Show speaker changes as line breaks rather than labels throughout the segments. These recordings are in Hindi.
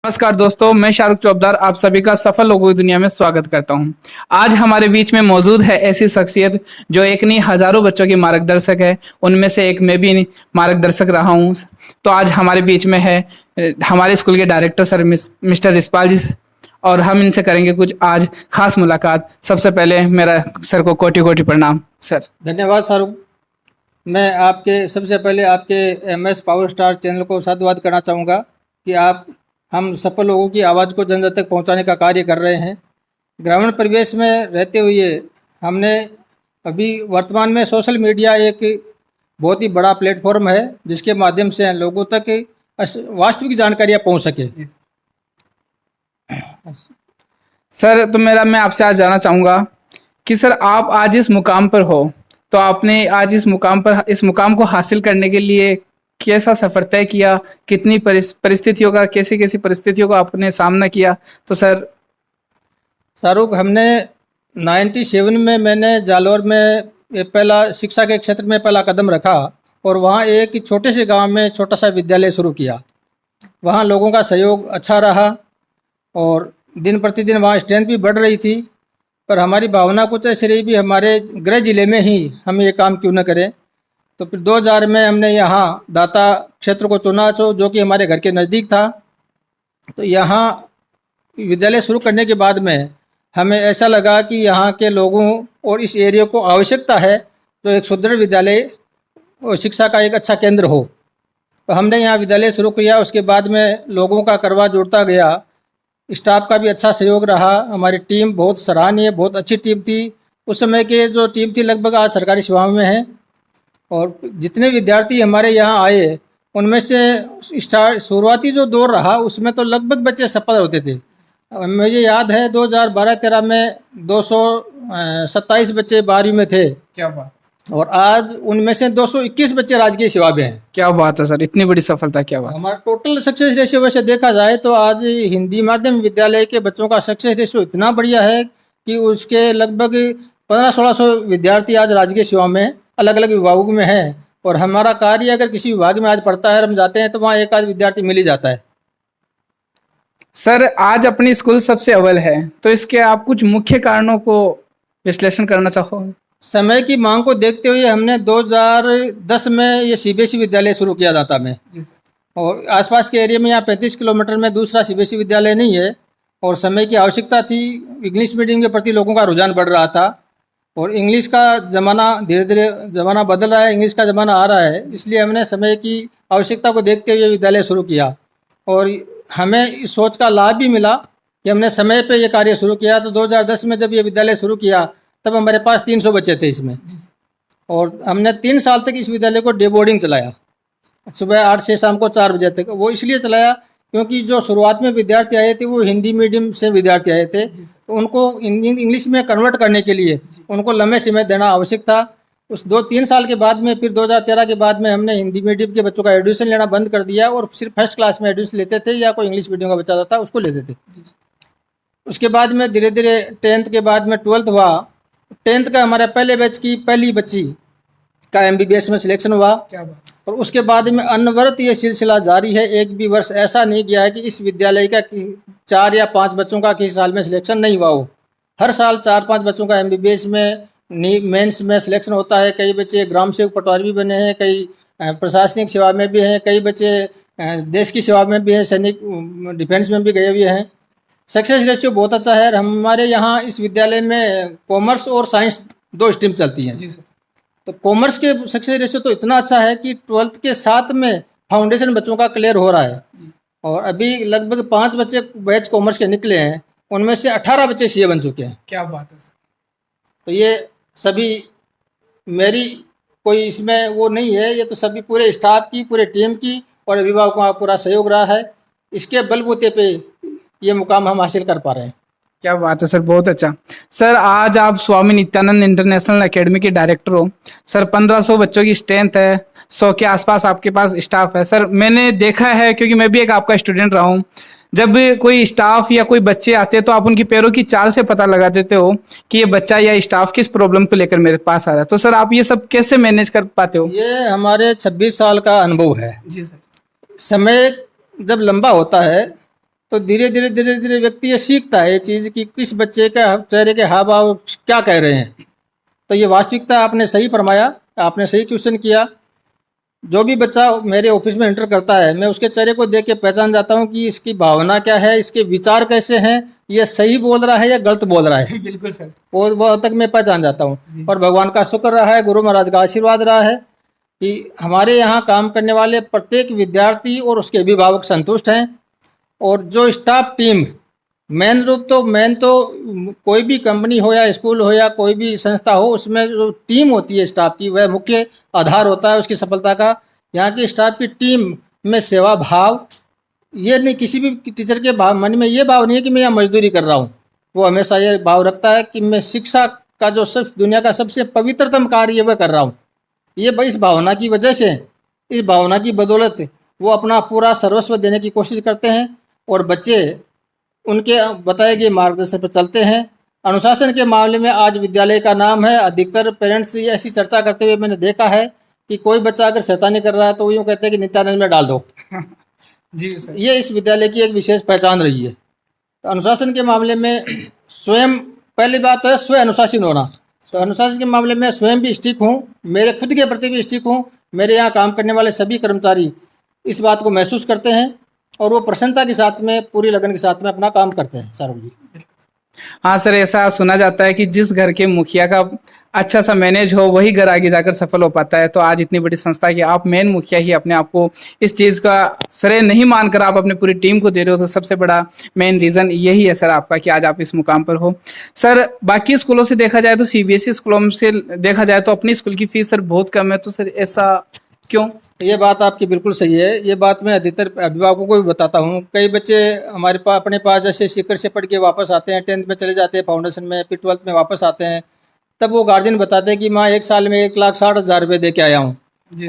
नमस्कार दोस्तों, मैं शाहरुख चौबदार आप सभी का सफल लोगों की दुनिया में स्वागत करता हूं। आज हमारे बीच में मौजूद है ऐसी शख्सियत जो एक नहीं हजारों बच्चों की मार्गदर्शक है। उनमें से एक मैं भी मार्गदर्शक रहा हूं। तो आज हमारे बीच में है हमारे स्कूल के डायरेक्टर सर मिस्टर रिसपाल जी, और हम इनसे करेंगे कुछ आज खास मुलाकात। सबसे पहले मेरा सर को कोटि कोटि प्रणाम सर।
धन्यवाद शाहरुख। मैं आपके सबसे पहले आपके MS पावर स्टार चैनल को साधुवाद करना चाहूँगा कि आप हम सफल लोगों की आवाज़ को जन जन तक पहुँचाने का कार्य कर रहे हैं। ग्रामीण परिवेश में रहते हुए हमने अभी वर्तमान में सोशल मीडिया एक बहुत ही बड़ा प्लेटफॉर्म है जिसके माध्यम से लोगों तक वास्तविक जानकारियाँ पहुँच सके।
सर तो मैं आपसे आज जानना चाहूँगा कि सर आप आज इस मुकाम पर हो, तो आपने आज इस मुकाम को हासिल करने के लिए कैसा सफर तय किया, कितनी परिस्थितियों का कैसी परिस्थितियों का आपने सामना किया। तो सर
शाहरुख, हमने 97 में मैंने जालौर में पहला शिक्षा के क्षेत्र में पहला कदम रखा और वहाँ एक छोटे से गांव में छोटा सा विद्यालय शुरू किया। वहाँ लोगों का सहयोग अच्छा रहा और दिन प्रतिदिन वहाँ स्ट्रेंथ भी बढ़ रही थी, पर हमारी भावना कुछ ऐसी रही भी हमारे गृह जिले में ही हम ये काम क्यों न करें। तो फिर 2000 में हमने यहाँ दाता क्षेत्र को चुना जो कि हमारे घर के नज़दीक था। तो यहाँ विद्यालय शुरू करने के बाद में हमें ऐसा लगा कि यहाँ के लोगों और इस एरिया को आवश्यकता है तो एक सुदृढ़ विद्यालय और शिक्षा का एक अच्छा केंद्र हो। तो हमने यहाँ विद्यालय शुरू किया। उसके बाद में लोगों का करवा जुड़ता गया, स्टाफ का भी अच्छा सहयोग रहा। हमारी टीम बहुत सराहनीय, बहुत अच्छी टीम थी। उस समय के जो टीम थी लगभग आज सरकारी सेवाओं में है और जितने विद्यार्थी हमारे यहाँ आए उनमें से शुरुआती जो दौर रहा उसमें तो लगभग बच्चे सफल होते थे। मुझे याद है 2012-13 में 227 बच्चे 12वीं में थे।
क्या बात,
और आज उनमें से 221 बच्चे राजकीय सेवा में हैं।
क्या बात है सर, इतनी बड़ी सफलता, क्या बात।
हमारा टोटल सक्सेस रेशियो वैसे देखा जाए तो आज हिंदी माध्यम विद्यालय के बच्चों का सक्सेस रेशियो इतना बढ़िया है कि उसके लगभग 1500-1600 विद्यार्थी आज राजकीय सेवा में अलग अलग विभागों में हैं। और हमारा कार्य अगर किसी विभाग में आज पढ़ता है, हम जाते हैं तो वहाँ एक आध विद्यार्थी मिल ही जाता है।
सर आज अपनी स्कूल सबसे अव्वल है, तो इसके आप कुछ मुख्य कारणों को विश्लेषण करना चाहोगे।
समय की मांग को देखते हुए हमने 2010 में ये CBSE विद्यालय शुरू किया दाता में। और आसपास के एरिया में यहाँ 35 किलोमीटर में दूसरा CBSE विद्यालय नहीं है और समय की आवश्यकता थी। इंग्लिश मीडियम के प्रति लोगों का रुझान बढ़ रहा था और इंग्लिश का ज़माना धीरे धीरे ज़माना बदल रहा है, इंग्लिश का ज़माना आ रहा है, इसलिए हमने समय की आवश्यकता को देखते हुए विद्यालय शुरू किया। और हमें इस सोच का लाभ भी मिला कि हमने समय पे ये कार्य शुरू किया। तो 2010 में जब ये विद्यालय शुरू किया तब हमारे पास 300 बच्चे थे इसमें और हमने 3 साल तक इस विद्यालय को डे बोर्डिंग चलाया, सुबह 8 से शाम को 4 बजे तक। वो इसलिए चलाया क्योंकि जो शुरुआत में विद्यार्थी आए थे वो हिंदी मीडियम से विद्यार्थी आए थे, तो उनको इंग्लिश में कन्वर्ट करने के लिए उनको लंबे समय देना आवश्यक था। उस 2-3 साल के बाद में फिर 2013 के बाद में हमने हिंदी मीडियम के बच्चों का एडमिशन लेना बंद कर दिया और सिर्फ फर्स्ट क्लास में एडमिशन लेते थे या कोई इंग्लिश मीडियम का बच्चा था उसको लेते थे। उसके बाद में धीरे धीरे 10th के बाद में 12th हुआ। 10th का हमारे पहले बैच की पहली बच्ची का MBBS में सिलेक्शन हुआ। और उसके बाद में अनवरत ये सिलसिला जारी है। एक भी वर्ष ऐसा नहीं गया है कि इस विद्यालय का 4 या 5 बच्चों का किसी साल में सिलेक्शन नहीं हुआ हो। हर साल 4-5 बच्चों का MBBS में मेंस में सिलेक्शन होता है। कई बच्चे ग्राम सेवक पटवारी भी बने हैं, कई प्रशासनिक सेवा में भी हैं, कई बच्चे देश की सेवा में भी हैं, सैनिक डिफेंस में भी गए हुए हैं। सक्सेस रेशियो बहुत अच्छा है। हमारे यहाँ इस विद्यालय में कॉमर्स और साइंस 2 स्ट्रीम चलती हैं। जी सर। तो कॉमर्स के सक्सेस रेशियो तो इतना अच्छा है कि 12th के साथ में फाउंडेशन बच्चों का क्लियर हो रहा है और अभी लगभग 5 बच्चे बैच कॉमर्स के निकले हैं, उनमें से 18 बच्चे CA बन चुके हैं।
क्या बात है सर।
तो ये सभी मेरी कोई इसमें वो नहीं है, ये तो सभी पूरे स्टाफ की, पूरे टीम की और अभिभावकों का पूरा सहयोग रहा है। इसके बलबूते पे ये मुकाम हम हासिल कर पा रहे हैं।
क्या बात है सर, बहुत अच्छा। सर आज आप स्वामी नित्यानंद इंटरनेशनल एकेडमी के डायरेक्टर हो। सर 1500 बच्चों की स्ट्रेंथ है, 100 के आसपास आपके पास स्टाफ है। सर मैंने देखा है, क्योंकि मैं भी एक आपका स्टूडेंट रहा हूँ, जब कोई स्टाफ या कोई बच्चे आते हैं तो आप उनकी पैरों की चाल से पता लगा देते हो कि ये बच्चा या स्टाफ किस प्रॉब्लम को लेकर मेरे पास आ रहा है। तो सर आप ये सब कैसे मैनेज कर पाते हो।
ये हमारे 26 साल का अनुभव है।
जी सर।
समय जब लंबा होता है तो धीरे धीरे व्यक्ति ये सीखता है ये चीज़ कि किस बच्चे का चेहरे के हाव भाव क्या कह रहे हैं। तो ये वास्तविकता आपने सही फरमाया, आपने सही क्वेश्चन किया। जो भी बच्चा मेरे ऑफिस में एंटर करता है, मैं उसके चेहरे को देख के पहचान जाता हूँ कि इसकी भावना क्या है, इसके विचार कैसे हैं, ये सही बोल रहा है या गलत बोल रहा है।
बिल्कुल सर।
वो तक मैं पहचान जाता हूँ। और भगवान का शुक्र रहा है, गुरु महाराज का आशीर्वाद रहा है कि हमारे यहाँ काम करने वाले प्रत्येक विद्यार्थी और उसके अभिभावक संतुष्ट हैं। और जो स्टाफ टीम मेन तो कोई भी कंपनी हो या स्कूल हो या कोई भी संस्था हो, उसमें जो टीम होती है स्टाफ की, वह मुख्य आधार होता है उसकी सफलता का। यहाँ की स्टाफ की टीम में सेवा भाव, ये नहीं, किसी भी टीचर के मन में ये भाव नहीं है कि मैं यहाँ मजदूरी कर रहा हूँ। वो हमेशा ये भाव रखता है कि मैं शिक्षा का जो सब दुनिया का सबसे पवित्रतम कार्य वह कर रहा हूँ। ये इस भावना की वजह से, इस भावना की बदौलत वो अपना पूरा सर्वस्व देने की कोशिश करते हैं और बच्चे उनके बताए गए मार्गदर्शन पर चलते हैं। अनुशासन के मामले में आज विद्यालय का नाम है। अधिकतर पेरेंट्स ऐसी चर्चा करते हुए मैंने देखा है कि कोई बच्चा अगर शैतानी कर रहा है तो वो यूँ कहते हैं कि नित्यानंद में डाल दो।
जी सर।
ये इस विद्यालय की एक विशेष पहचान रही है। तो अनुशासन के मामले में स्वयं, पहली बात तो है स्वयं अनुशासन होना। तो अनुशासन के मामले में स्वयं भी स्टिक हूँ, मेरे खुद के प्रति भी स्टिक हूँ। मेरे यहाँ काम करने वाले सभी कर्मचारी इस बात को महसूस करते हैं और वो प्रसन्नता के साथ में, पूरी लगन के साथ में अपना काम करते हैं। सर जी,
हाँ सर, ऐसा सुना जाता है कि जिस घर के मुखिया का अच्छा सा मैनेज हो वही घर आगे जाकर सफल हो पाता है। तो आज इतनी बड़ी संस्था की आप मेन मुखिया ही अपने आप को इस चीज़ का श्रेय नहीं मानकर आप अपने पूरी टीम को दे रहे हो, तो सबसे बड़ा मेन रीज़न यही है सर आपका कि आज आप इस मुकाम पर हो। सर बाकी स्कूलों से देखा जाए तो सीबीएसई स्कूलों से देखा जाए तो अपनी स्कूल की फीस सर बहुत कम है, तो सर ऐसा क्यों?
ये बात आपकी बिल्कुल सही है। ये बात मैं अधिकतर अभिभावकों को भी बताता हूँ। कई बच्चे हमारे पास अपने पास जैसे सीकर से पढ़ के वापस आते हैं, 10th में चले जाते हैं, फाउंडेशन में, फिर 12th में वापस आते हैं, तब वो गार्जियन बताते हैं कि माँ एक साल में 1,60,000 रुपये दे के आया हूँ।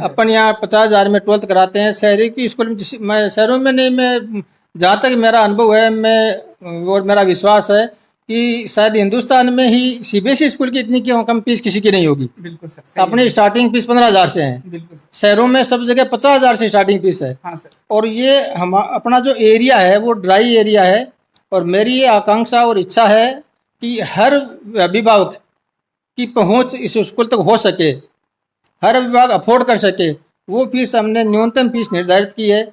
अपन यहाँ 50,000 में 12th कराते हैं। शहरी की स्कूल में, मैं शहरों में नहीं, मैं जहाँ तक मेरा अनुभव है, मैं और मेरा विश्वास है कि शायद हिंदुस्तान में ही सीबीएसई स्कूल की इतनी कम फीस किसी की नहीं होगी।
बिल्कुल सर।
अपनी स्टार्टिंग फीस 15,000 से है।
बिल्कुल सर।
शहरों में सब जगह 50,000 से स्टार्टिंग फीस है।
हाँ सर।
और ये हम अपना जो एरिया है वो ड्राई एरिया है। और मेरी ये आकांक्षा और इच्छा है कि हर अभिभावक की पहुंच इस स्कूल तक हो सके, हर अभिभावक अफोर्ड कर सके। वो फीस हमने न्यूनतम फीस निर्धारित की है।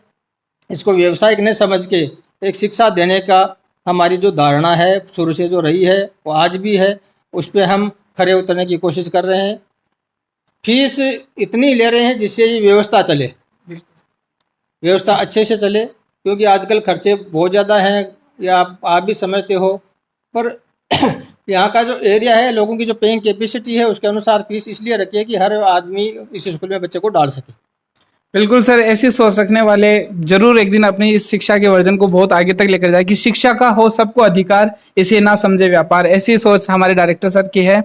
इसको व्यवसायिक न समझ के एक शिक्षा देने का हमारी जो धारणा है शुरू से जो रही है वो आज भी है, उस पर हम खरे उतरने की कोशिश कर रहे हैं। फीस इतनी ले रहे हैं जिससे ये व्यवस्था चले, व्यवस्था अच्छे से चले, क्योंकि आजकल खर्चे बहुत ज़्यादा हैं, या आप भी समझते हो। पर यहाँ का जो एरिया है, लोगों की जो पेइंग कैपेसिटी है, उसके अनुसार फीस इसलिए रखी है कि हर आदमी इस स्कूल में बच्चे को डाल सके।
बिल्कुल सर, ऐसी सोच रखने वाले जरूर एक दिन अपनी इस शिक्षा के वर्जन को बहुत आगे तक लेकर जाए कि शिक्षा का हो सबको अधिकार, इसे ना समझे व्यापार। ऐसी सोच हमारे डायरेक्टर सर की है।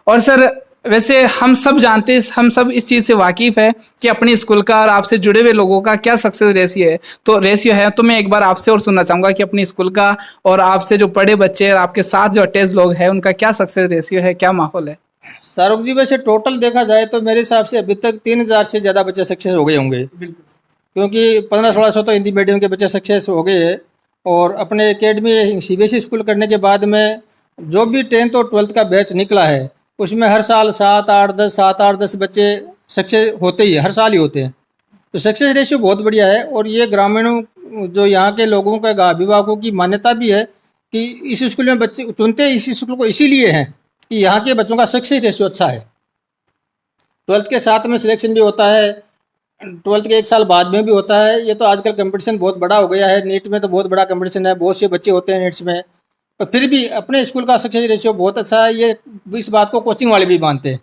और सर वैसे हम सब जानते हैं, हम सब इस चीज़ से वाकिफ है कि अपनी स्कूल का और आपसे जुड़े हुए लोगों का क्या सक्सेस रेशियो है। तो मैं एक बार आपसे और सुनना चाहूँगा कि अपनी स्कूल का और आपसे जो पढ़े बच्चे और आपके साथ जो अटैच लोग हैं उनका क्या सक्सेस रेशियो है, क्या माहौल है?
शाहरुख जी, वैसे टोटल देखा जाए तो मेरे हिसाब से अभी तक 3,000 से ज़्यादा बच्चे सक्सेस हो गए होंगे।
बिल्कुल,
क्योंकि 1500-1600 तो हिंदी मीडियम के बच्चे सक्सेस हो गए हैं। और अपने एकेडमी सीबीएसई स्कूल करने के बाद में जो भी 10th और 12th का बैच निकला है, उसमें हर साल 7-8-10 बच्चे सक्सेस होते ही, हर साल ही होते हैं। तो सक्सेस रेशियो बहुत बढ़िया है। और ये ग्रामीणों, जो यहाँ के लोगों का, अभिभावकों की मान्यता भी है कि इस स्कूल में बच्चे चुनते इस स्कूल को इसीलिए हैं कि यहाँ के बच्चों का सक्सेस रेशियो अच्छा है। 12th के साथ में सिलेक्शन भी होता है, 12th के 1 साल बाद में भी होता है। ये तो आजकल कंपटीशन बहुत बड़ा हो गया है। नीट में तो बहुत बड़ा कंपटीशन है, बहुत से बच्चे होते हैं नीट्स में। पर फिर भी अपने स्कूल का सक्सेस रेशियो बहुत अच्छा है। ये इस बात को कोचिंग वाले भी मानते हैं।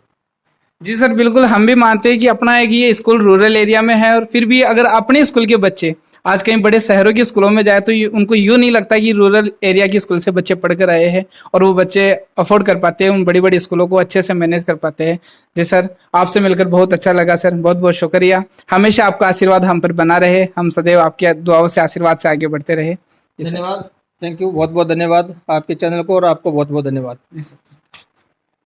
जी सर, बिल्कुल हम भी मानते हैं कि अपना एक ये स्कूल रूरल एरिया में है। और फिर भी अगर अपने स्कूल के बच्चे आज कहीं बड़े शहरों के स्कूलों में जाए तो उनको यूँ नहीं लगता कि रूरल एरिया की स्कूल से बच्चे पढ़ कर आए हैं और वो बच्चे अफोर्ड कर पाते हैं, उन बड़ी बड़ी स्कूलों को अच्छे से मैनेज कर पाते हैं। जी सर, आपसे मिलकर बहुत अच्छा लगा सर, बहुत बहुत शुक्रिया। हमेशा आपका आशीर्वाद हम पर बना रहे, हम सदैव आपके दुआओं से, आशीर्वाद से आगे बढ़ते रहे।
धन्यवाद, थैंक यू, बहुत बहुत धन्यवाद आपके चैनल को, और आपको बहुत बहुत धन्यवाद।
जी सर।